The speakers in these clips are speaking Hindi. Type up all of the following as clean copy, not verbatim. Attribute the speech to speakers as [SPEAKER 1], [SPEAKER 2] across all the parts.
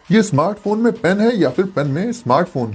[SPEAKER 1] ये स्मार्टफोन में पेन है या फिर पेन में स्मार्टफोन,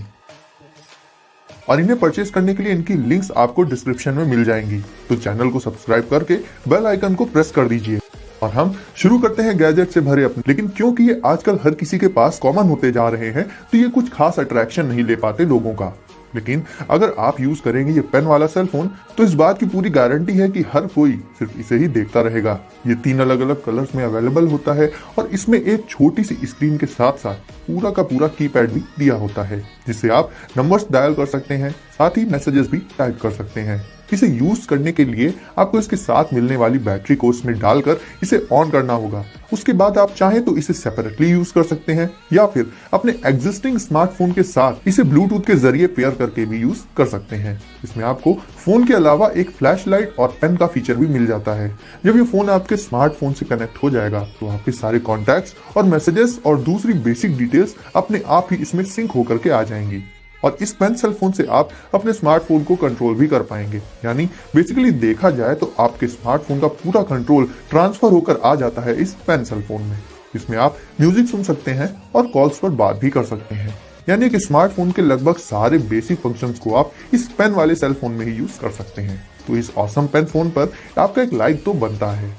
[SPEAKER 1] और इन्हें परचेज करने के लिए इनकी लिंक्स आपको डिस्क्रिप्शन में मिल जाएंगी। तो चैनल को सब्सक्राइब करके बेल आइकन को प्रेस कर दीजिए और हम शुरू करते हैं गैजेट से भरे अपने। लेकिन क्योंकि ये आजकल हर किसी के पास कॉमन होते जा रहे हैं तो ये कुछ खास अट्रैक्शन नहीं ले पाते लोगों का। लेकिन अगर आप यूज करेंगे ये पेन वाला सेल फोन तो इस बात की पूरी गारंटी है कि हर कोई सिर्फ इसे ही देखता रहेगा। ये 3 अलग अलग कलर्स में अवेलेबल होता है और इसमें एक छोटी सी स्क्रीन के साथ साथ पूरा का पूरा कीपैड भी दिया होता है, जिससे आप नंबर्स डायल कर सकते हैं, साथ ही मैसेजेस भी टाइप कर सकते हैं। इसे यूज करने के लिए आपको इसके साथ मिलने वाली बैटरी को इसमें डालकर इसे ऑन करना होगा। उसके बाद आप चाहें तो इसे सेपरेटली यूज कर सकते हैं या फिर अपने एग्जिस्टिंग स्मार्टफोन के साथ इसे ब्लूटूथ के जरिए पेयर करके भी यूज कर सकते हैं। इसमें आपको फोन के अलावा एक फ्लैश लाइट और पेन का फीचर भी मिल जाता है। जब ये फोन आपके स्मार्टफोन से कनेक्ट हो जाएगा तो आपके सारे कॉन्टैक्ट्स और मैसेजेस और दूसरी बेसिक डिटेल्स अपने आप ही इसमें सिंक होकर के आ जाएंगी और इस पेन सेल फोन से आप अपने स्मार्टफोन को कंट्रोल भी कर पाएंगे। यानी बेसिकली देखा जाए तो आपके स्मार्टफोन का पूरा कंट्रोल ट्रांसफर होकर आ जाता है इस पेन सेल फोन में। इसमें आप म्यूजिक सुन सकते हैं और कॉल्स पर बात भी कर सकते हैं। यानी कि स्मार्टफोन के लगभग सारे बेसिक फंक्शंस को आप इस पेन वाले सेल फोन में ही यूज कर सकते हैं। तो इस ऑसम पेन फोन पर आपका एक लाइक तो बनता है।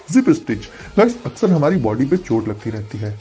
[SPEAKER 1] Zip stitch. गाइस, अक्सर हमारी बॉडी पे चोट लगती रहती है,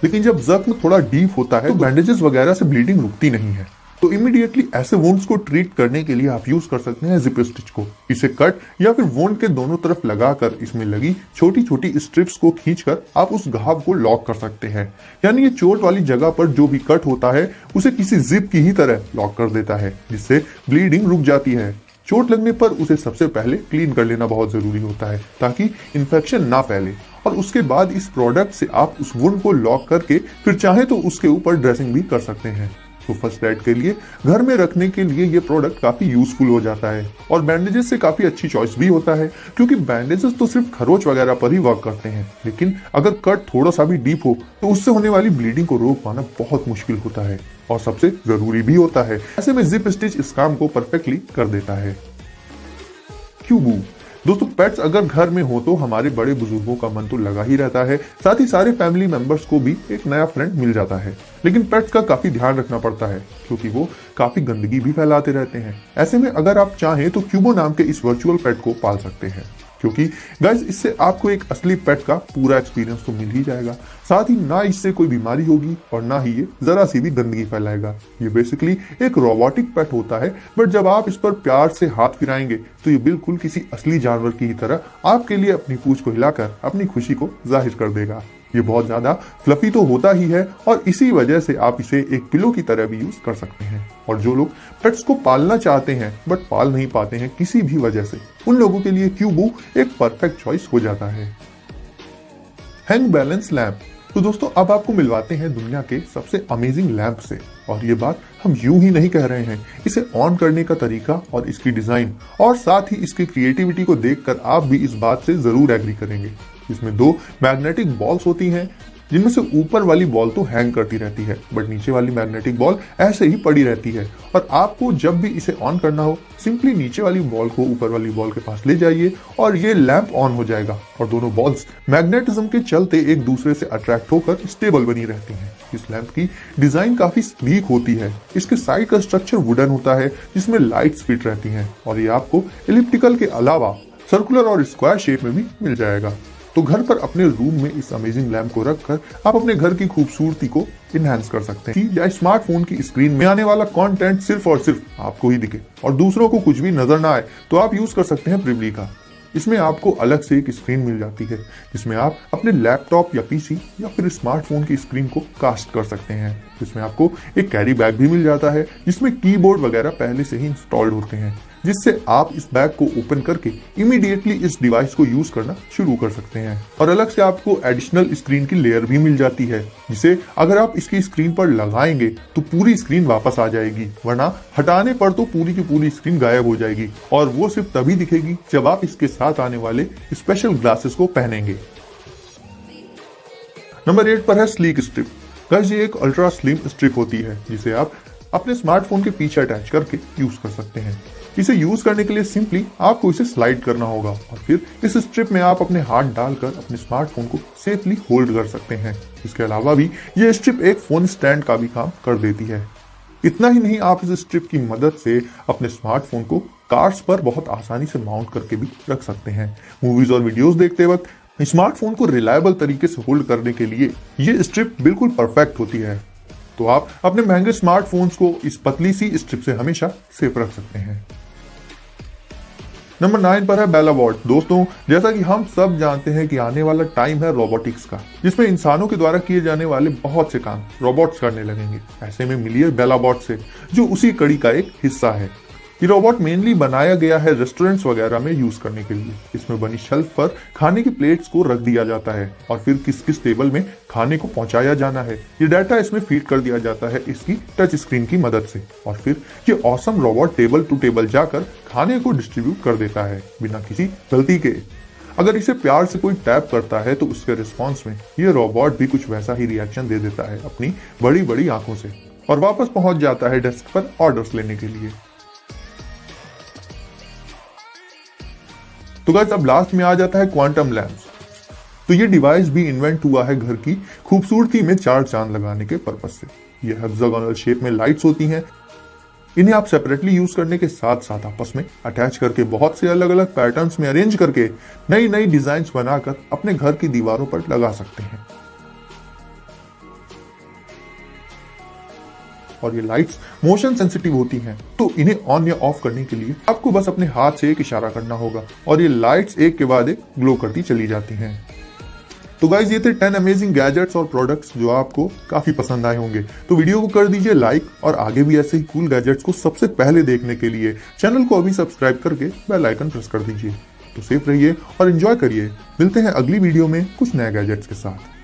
[SPEAKER 1] लेकिन जब जख्म थोड़ा डीप होता है तो बैंडेजेस वगैरह से ब्लीडिंग रुकती नहीं है। तो इमीडिएटली ऐसे वुंड्स को ट्रीट करने के लिए आप यूज कर सकते हैं जिप स्टिच को। इसे कट या फिर वुंड के दोनों तरफ लगाकर इसमें लगी छोटी छोटी स्ट्रिप्स को खींचकर आप उस घाव को लॉक कर सकते हैं। यानी ये चोट वाली जगह पर जो भी कट होता है उसे किसी जिप की ही तरह लॉक कर देता है, जिससे ब्लीडिंग रुक जाती है। चोट लगने पर उसे सबसे पहले क्लीन कर लेना बहुत जरूरी होता है ताकि इन्फेक्शन ना फैले, और उसके बाद इस प्रोडक्ट से आप उस वुंड को लॉक करके फिर चाहे तो उसके ऊपर ड्रेसिंग भी कर सकते हैं। तो फर्स्ट एड के लिए घर में रखने के लिए ये प्रोडक्ट काफी यूजफुल हो जाता है और बैंडेजेस से काफी अच्छी चॉइस भी होता है, क्योंकि बैंडेजेस तो सिर्फ खरोच वगैरह पर ही वर्क करते हैं, लेकिन अगर कट थोड़ा सा भी डीप हो तो उससे होने वाली ब्लीडिंग को रोक पाना बहुत मुश्किल होता है और सबसे जरूरी भी होता है। ऐसे में जिप स्टिच इस काम को परफेक्टली कर देता है। क्यूबू। दोस्तों, पेट्स अगर घर में हो तो हमारे बड़े बुजुर्गों का मन तो लगा ही रहता है, साथ ही सारे फैमिली मेंबर्स को भी एक नया फ्रेंड मिल जाता है। लेकिन पेट्स का काफी ध्यान रखना पड़ता है क्योंकि वो काफी गंदगी भी फैलाते रहते हैं। ऐसे में अगर आप चाहें तो क्यूबो नाम के इस वर्चुअल पेट को पाल सकते हैं, क्योंकि गाइस इससे आपको एक असली पेट का पूरा एक्सपीरियंस तो मिल ही जाएगा। साथ ही ना इससे कोई बीमारी होगी और ना ही ये जरा सी भी गंदगी फैलाएगा। ये बेसिकली एक रोबोटिक पेट होता है, बट जब आप इस पर प्यार से हाथ फिराएंगे तो ये बिल्कुल किसी असली जानवर की ही तरह आपके लिए अपनी पूंछ को हिलाकर अपनी खुशी को जाहिर कर देगा। ये बहुत ज्यादा फ्लफी तो होता ही है और इसी वजह से आप इसे एक पिलो की तरह भी यूज कर सकते हैं। और जो लोग पेट्स को पालना चाहते हैं बट पाल नहीं पाते हैं किसी भी वजह से, उन लोगों के लिए क्यूबो एक परफेक्ट चॉइस हो जाता है। Hang balance lamp. तो दोस्तों, अब आपको मिलवाते हैं दुनिया के सबसे अमेजिंग लैंप से, और ये बात हम यूं ही नहीं कह रहे हैं। इसे ऑन करने का तरीका और इसकी डिजाइन और साथ ही इसकी क्रिएटिविटी को देखकर आप भी इस बात से जरूर एग्री करेंगे। इसमें 2 मैग्नेटिक बॉल्स होती हैं, जिनमें से ऊपर वाली बॉल तो हैंग करती रहती है, बट नीचे वाली मैग्नेटिक बॉल ऐसे ही पड़ी रहती है। और आपको जब भी इसे ऑन करना हो सिंपली नीचे वाली बॉल को ऊपर वाली बॉल के पास ले जाइए और ये लैंप ऑन हो जाएगा और दोनों बॉल्स मैग्नेटिज्म के चलते एक दूसरे से अट्रैक्ट होकर स्टेबल बनी रहती हैं। इस लैंप की डिजाइन काफी स्लीक होती है। इसके साइड का स्ट्रक्चर वुडन होता है जिसमें लाइट्स फिट रहती हैं और ये आपको एलिप्टिकल के अलावा सर्कुलर और स्क्वायर शेप में भी मिल जाएगा। तो घर पर अपने रूम में इस अमेजिंग लैंप को रखकर आप अपने घर की खूबसूरती को इनहैंस कर सकते हैं या स्मार्टफोन की स्क्रीन में आने वाला कंटेंट सिर्फ और सिर्फ आपको ही दिखे और दूसरों को कुछ भी नजर ना आए तो आप यूज कर सकते हैं प्रिवली का। इसमें आपको अलग से एक स्क्रीन मिल जाती है जिसमें आप अपने लैपटॉप या पीसी या फिर स्मार्टफोन की स्क्रीन को कास्ट कर सकते हैं। इसमें आपको एक कैरी बैग भी मिल जाता है जिसमें कीबोर्ड वगैरह पहले से ही इंस्टॉल्ड होते हैं, जिससे आप इस बैग को ओपन करके इमीडिएटली इस डिवाइस को यूज करना शुरू कर सकते हैं। और अलग से आपको एडिशनल स्क्रीन की लेयर भी मिल जाती है जिसे अगर आप इसकी स्क्रीन पर लगाएंगे तो पूरी स्क्रीन वापस आ जाएगी, वरना हटाने पर तो पूरी की पूरी स्क्रीन गायब हो जाएगी और वो सिर्फ तभी दिखेगी जब आप इसके साथ आने वाले स्पेशल ग्लासेस को पहनेंगे। नंबर 8 पर है स्लीक स्ट्रिप। गाइस, ये एक अल्ट्रा स्लिम स्ट्रिप होती है जिसे आप अपने स्मार्टफोन के पीछे अटैच करके यूज कर सकते हैं। इसे यूज करने के लिए सिंपली आपको इसे स्लाइड करना होगा और फिर इस स्ट्रिप में आप अपने हाथ डालकर अपने स्मार्टफोन को सेफली होल्ड कर सकते हैं। इसके अलावा भी ये स्ट्रिप एक फोन स्टैंड का भी काम कर देती है। इतना ही नहीं, आप इस स्ट्रिप की मदद से अपने स्मार्टफोन को कार्स पर बहुत आसानी से माउंट करके भी रख सकते हैं। मूवीज और वीडियोस देखते वक्त स्मार्टफोन को रिलायबल तरीके से होल्ड करने के लिए ये स्ट्रिप बिल्कुल परफेक्ट होती है। तो आप अपने महंगे स्मार्टफोन्स को इस पतली सी स्ट्रिप से हमेशा सेफ रख सकते हैं। नंबर 9 पर है बेला बॉट। दोस्तों, जैसा कि हम सब जानते हैं कि आने वाला टाइम है रोबोटिक्स का, जिसमें इंसानों के द्वारा किए जाने वाले बहुत से काम रोबोट्स करने लगेंगे। ऐसे में मिलिए बेला बॉट से, जो उसी कड़ी का एक हिस्सा है। ये रोबोट मेनली बनाया गया है रेस्टोरेंट्स वगैरह में यूज करने के लिए। इसमें बनी शेल्फ पर खाने की प्लेट्स को रख दिया जाता है और फिर किस किस टेबल में खाने को पहुंचाया जाना है, ये डाटा इसमें फीड कर दिया जाता है इसकी टच स्क्रीन की मदद से। और फिर ये awesome robot table to table जाकर खाने को डिस्ट्रीब्यूट कर देता है बिना किसी गलती के। अगर इसे प्यार से कोई टैप करता है तो उसके रिस्पॉन्स में ये रोबोट भी कुछ वैसा ही रिएक्शन दे देता है अपनी बड़ी बड़ी आंखों से और वापस पहुंच जाता है डेस्क पर ऑर्डर्स लेने के लिए। तो गाइस, अब लास्ट में आ जाता है क्वांटम लैंप्स। तो ये डिवाइस भी इन्वेंट हुआ है घर की खूबसूरती में चार चांद लगाने के पर्पस से। ये हेक्सागोनल शेप में लाइट्स होती हैं। इन्हें आप सेपरेटली यूज करने के साथ साथ आपस में अटैच करके बहुत से अलग अलग पैटर्न्स में अरेंज करके नई नई डिजाइन्स बनाकर अपने घर की दीवारों पर लगा सकते हैं। और ये लाइट्स मोशन सेंसिटिव होती हैं, तो इन्हें ऑन या ऑफ करने के लिए आपको बस अपने हाथ से एक इशारा करना होगा और ये लाइट्स एक के बाद एक ग्लो करती चली जाती हैं। तो गाइज, ये थे 10 अमेजिंग गैजेट्स और प्रोडक्ट्स जो आपको काफी पसंद आए होंगे। तो वीडियो को कर दीजिए लाइक और आगे भी ऐसे ही कूल गैजेट्स को सबसे पहले देखने के लिए चैनल को अभी सब्सक्राइब करके बेल आइकन प्रेस कर दीजिए। तो सेफ रहिए और एंजॉय करिए। मिलते हैं अगली वीडियो में कुछ नए गैजेट्स के साथ।